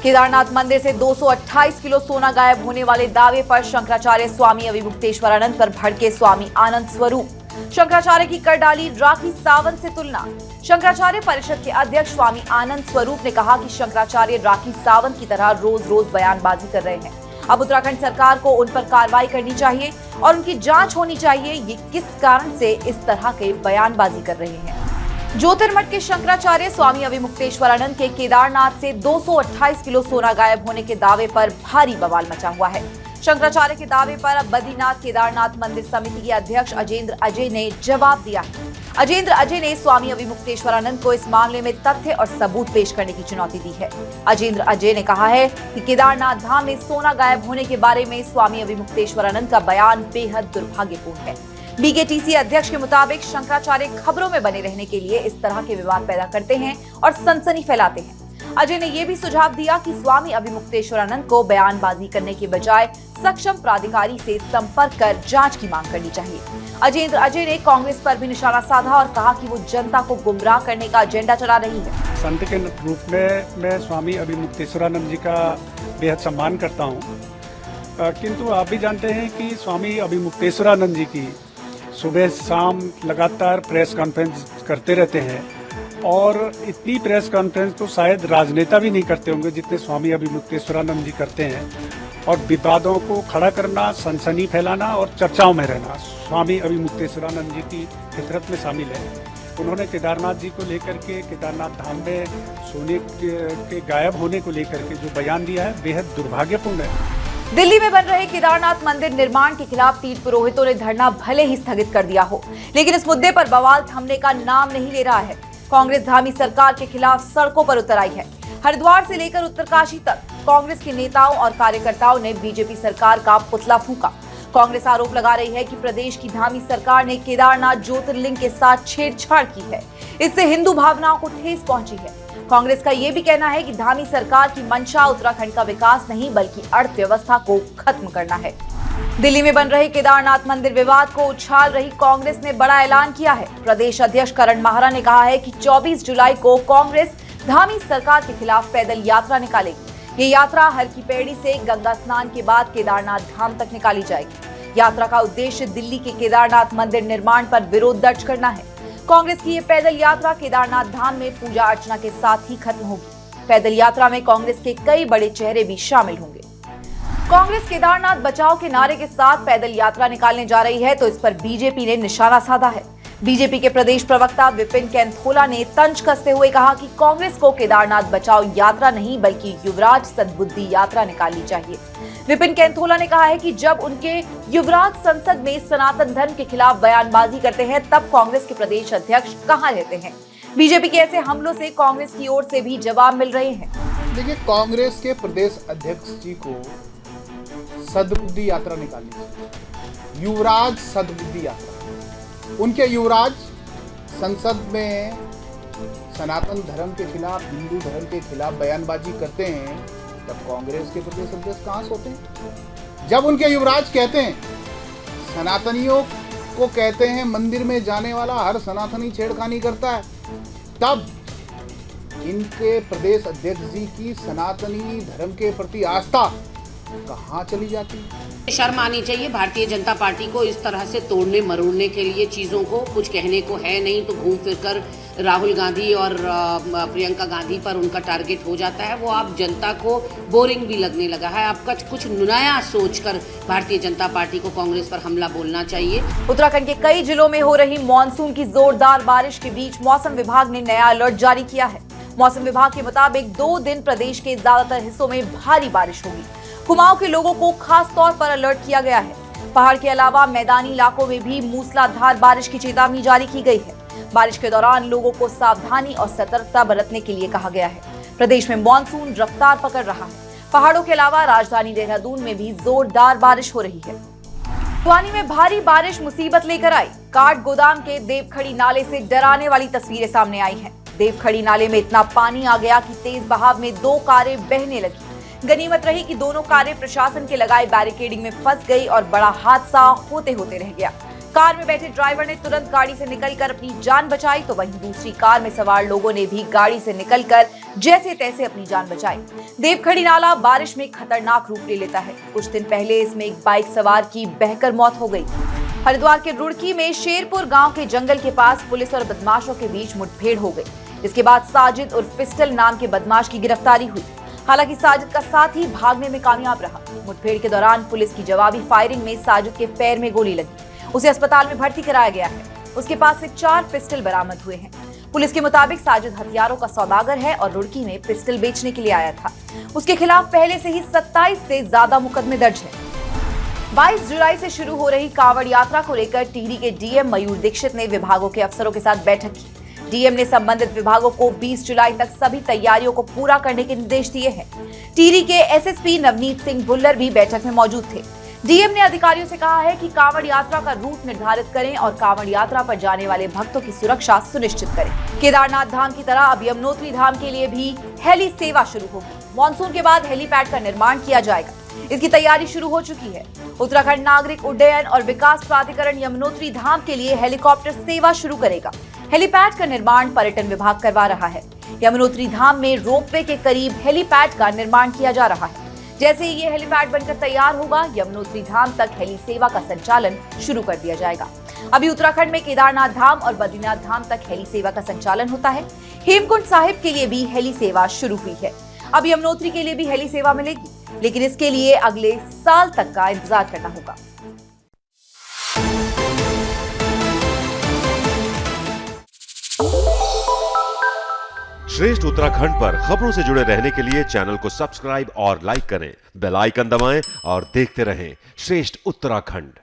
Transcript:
केदारनाथ मंदिर से 228 किलो सोना गायब होने वाले दावे पर शंकराचार्य स्वामी अविमुक्तेश्वरानंद पर भड़के स्वामी आनंद स्वरूप। शंकराचार्य की कर डाली राखी सावंत से तुलना। शंकराचार्य परिषद के अध्यक्ष स्वामी आनंद स्वरूप ने कहा कि शंकराचार्य राखी सावंत की तरह रोज रोज बयानबाजी कर रहे हैं। अब उत्तराखंड सरकार को उन पर कार्रवाई करनी चाहिए और उनकी जांच होनी चाहिए, ये किस कारण से इस तरह के बयानबाजी कर रहे हैं। ज्योतिर्मठ के शंकराचार्य स्वामी अविमुक्तेश्वरानंद के केदारनाथ से 228 किलो सोना गायब होने के दावे पर भारी बवाल मचा हुआ है। शंकराचार्य के दावे पर अब बद्रीनाथ केदारनाथ मंदिर समिति के अध्यक्ष अजेंद्र अजय ने जवाब दिया है। अजेंद्र अजय ने स्वामी अविमुक्तेश्वरानंद को इस मामले में तथ्य और सबूत पेश करने की चुनौती दी है। अजेंद्र अजय ने कहा है कि केदारनाथ धाम में सोना गायब होने के बारे में स्वामी अविमुक्तेश्वरानंद का बयान बेहद दुर्भाग्यपूर्ण है। बीकेटीसी अध्यक्ष के मुताबिक शंकराचार्य खबरों में बने रहने के लिए इस तरह के विवाद पैदा करते हैं और सनसनी फैलाते हैं। अजय ने यह भी सुझाव दिया कि स्वामी अविमुक्तेश्वरानंद को बयानबाजी करने के बजाय सक्षम प्राधिकारी से संपर्क कर जांच की मांग करनी चाहिए। अजेंद्र अजय ने कांग्रेस पर भी निशाना साधा और कहा कि वो जनता को गुमराह करने का एजेंडा चला रही है। संत के रूप में मैं स्वामी अविमुक्तेश्वरानंद जी का बेहद सम्मान करता हूँ, किंतु आप भी जानते हैं कि स्वामी अविमुक्तेश्वरानंद जी की सुबह शाम लगातार प्रेस कॉन्फ्रेंस करते रहते हैं और इतनी प्रेस कॉन्फ्रेंस तो शायद राजनेता भी नहीं करते होंगे जितने स्वामी अविमुक्तेश्वरानंद जी करते हैं। और विवादों को खड़ा करना, सनसनी फैलाना और चर्चाओं में रहना स्वामी अविमुक्तेश्वरानंद जी की फितरत में शामिल है। उन्होंने केदारनाथ जी को लेकर के, केदारनाथ धाम में सोने के गायब होने को लेकर के जो बयान दिया है बेहद दुर्भाग्यपूर्ण है। दिल्ली में बन रहे केदारनाथ मंदिर निर्माण के खिलाफ तीर्थ पुरोहितों ने धरना भले ही स्थगित कर दिया हो, लेकिन इस मुद्दे पर बवाल थमने का नाम नहीं ले रहा है। कांग्रेस धामी सरकार के खिलाफ सड़कों पर उतर आई है। हरिद्वार से लेकर उत्तरकाशी तक कांग्रेस के नेताओं और कार्यकर्ताओं ने बीजेपी सरकार का पुतला फूंका। कांग्रेस आरोप लगा रही है कि प्रदेश की धामी सरकार ने केदारनाथ ज्योतिर्लिंग के साथ छेड़छाड़ की है। इससे हिंदू भावनाओं को ठेस पहुंची है। कांग्रेस का ये भी कहना है कि धामी सरकार की मंशा उत्तराखंड का विकास नहीं बल्कि अर्थव्यवस्था को खत्म करना है। दिल्ली में बन रहे केदारनाथ मंदिर विवाद को उछाल रही कांग्रेस ने बड़ा ऐलान किया है। प्रदेश अध्यक्ष करण माहरा ने कहा है कि 24 जुलाई को कांग्रेस धामी सरकार के खिलाफ पैदल यात्रा निकालेगी। ये यात्रा हर की पैड़ी से गंगा स्नान के बाद केदारनाथ धाम तक निकाली जाएगी। यात्रा का उद्देश्य दिल्ली के केदारनाथ मंदिर निर्माण पर विरोध दर्ज करना है। कांग्रेस की ये पैदल यात्रा केदारनाथ धाम में पूजा अर्चना के साथ ही खत्म होगी। पैदल यात्रा में कांग्रेस के कई बड़े चेहरे भी शामिल होंगे। कांग्रेस केदारनाथ बचाओ के नारे के साथ पैदल यात्रा निकालने जा रही है तो इस पर बीजेपी ने निशाना साधा है। बीजेपी के प्रदेश प्रवक्ता विपिन कैंथोला ने तंज कसते हुए कहा कि कांग्रेस को केदारनाथ बचाओ यात्रा नहीं बल्कि युवराज सद्बुद्धि यात्रा निकालनी चाहिए। विपिन कैंथोला ने कहा है कि जब उनके युवराज संसद में सनातन धर्म के खिलाफ बयानबाजी करते हैं तब कांग्रेस के प्रदेश अध्यक्ष कहां रहते हैं। बीजेपी के ऐसे हमलों से कांग्रेस की ओर से भी जवाब मिल रहे हैं। देखिए, कांग्रेस के प्रदेश अध्यक्ष जी को सद्बुद्धि यात्रा निकालनी चाहिए। युवराज सद्बुद्धि यात्रा, उनके युवराज संसद में सनातन धर्म के खिलाफ, हिंदू धर्म के खिलाफ बयानबाजी करते हैं तब कांग्रेस के प्रदेश अध्यक्ष कहां सोते हैं। जब उनके युवराज कहते हैं, सनातनियों को कहते हैं मंदिर में जाने वाला हर सनातनी छेड़खानी करता है, तब इनके प्रदेश अध्यक्ष जी की सनातनी धर्म के प्रति आस्था कहाँ चली जाती है। शर्म आनी चाहिए भारतीय जनता पार्टी को इस तरह से तोड़ने मरोड़ने के लिए। चीज़ों को कुछ कहने को है नहीं तो घूम फिर कर राहुल गांधी और प्रियंका गांधी पर उनका टारगेट हो जाता है। वो आप जनता को बोरिंग भी लगने लगा है। आपका कुछ नया सोचकर भारतीय जनता पार्टी को कांग्रेस पर हमला बोलना चाहिए। उत्तराखंड के कई जिलों में हो रही मानसून की जोरदार बारिश के बीच मौसम विभाग ने नया अलर्ट जारी किया है। मौसम विभाग के मुताबिक 2 दिन प्रदेश के ज्यादातर हिस्सों में भारी बारिश होगी। कुमाऊं के लोगों को खास तौर पर अलर्ट किया गया है। पहाड़ के अलावा मैदानी इलाकों में भी मूसलाधार बारिश की चेतावनी जारी की गई है। बारिश के दौरान लोगों को सावधानी और सतर्कता बरतने के लिए कहा गया है। प्रदेश में मानसून रफ्तार पकड़ रहा है। पहाड़ों के अलावा राजधानी देहरादून में भी जोरदार बारिश हो रही है। हल्द्वानी में भारी बारिश मुसीबत लेकर आई। काठ गोदाम के देवखड़ी नाले से डराने वाली तस्वीरें सामने आई हैं। देवखड़ी नाले में इतना पानी आ गया कि तेज बहाव में 2 कारें बहने लगी। गनीमत रही कि दोनों कारें प्रशासन के लगाए बैरिकेडिंग में फंस गई और बड़ा हादसा होते होते रह गया। कार में बैठे ड्राइवर ने तुरंत गाड़ी से निकलकर अपनी जान बचाई तो वहीं दूसरी कार में सवार लोगों ने भी गाड़ी से निकलकर जैसे तैसे अपनी जान बचाई। देवखड़ी नाला बारिश में खतरनाक रूप ले लेता है। कुछ दिन पहले इसमें एक बाइक सवार की बहकर मौत हो गई। हरिद्वार के रुड़की में शेरपुर गांव के जंगल के पास पुलिस और बदमाशों के बीच मुठभेड़ हो गई। इसके बाद साजिद उर्फ पिस्टल नाम के बदमाश की गिरफ्तारी हुई। हालांकि साजिद का साथी भागने में कामयाब रहा। मुठभेड़ के दौरान पुलिस की जवाबी फायरिंग में साजिद के पैर में गोली लगी। उसे अस्पताल में भर्ती कराया गया है। उसके पास से 4 पिस्टल बरामद हुए हैं। पुलिस के मुताबिक साजिद हथियारों का सौदागर है और रुड़की में पिस्टल बेचने के लिए आया था। उसके खिलाफ पहले से ही 27 से ज्यादा मुकदमे दर्ज हैं। 22 जुलाई से शुरू हो रही कांवड़ यात्रा को लेकर टिहरी के डीएम मयूर दीक्षित ने विभागों के अफसरों के साथ बैठक की। डीएम ने संबंधित विभागों को 20 जुलाई तक सभी तैयारियों को पूरा करने के निर्देश दिए हैं। टिहरी के एसएसपी नवनीत सिंह भुल्लर भी बैठक में मौजूद थे। डीएम ने अधिकारियों से कहा है कि कांवड़ यात्रा का रूट निर्धारित करें और कांवड़ यात्रा पर जाने वाले भक्तों की सुरक्षा सुनिश्चित करें। केदारनाथ धाम की तरह अब यमुनोत्री धाम के लिए भी हेली सेवा शुरू होगी। मानसून के बाद हेलीपैड का निर्माण किया जाएगा। इसकी तैयारी शुरू हो चुकी है। उत्तराखंड नागरिक उड्डयन और विकास प्राधिकरण यमुनोत्री धाम के लिए हेलीकॉप्टर सेवा शुरू करेगा। हेलीपैड का निर्माण पर्यटन विभाग करवा रहा है। यमुनोत्री धाम में रोपवे के करीब हेलीपैड का निर्माण किया जा रहा है। जैसे ही ये हेलीपैड बनकर तैयार होगा, यमुनोत्री धाम तक हेली सेवा का संचालन शुरू कर दिया जाएगा। अभी उत्तराखंड में केदारनाथ धाम और बद्रीनाथ धाम तक हेली सेवा का संचालन होता है। हेमकुंड साहिब के लिए भी हेली सेवा शुरू हुई है। अब यमुनोत्री के लिए भी हेली सेवा मिलेगी, लेकिन इसके लिए अगले साल तक का इंतजार करना होगा। श्रेष्ठ उत्तराखंड पर खबरों से जुड़े रहने के लिए चैनल को सब्सक्राइब और लाइक करें, बेल आइकन दबाएं और देखते रहें श्रेष्ठ उत्तराखंड।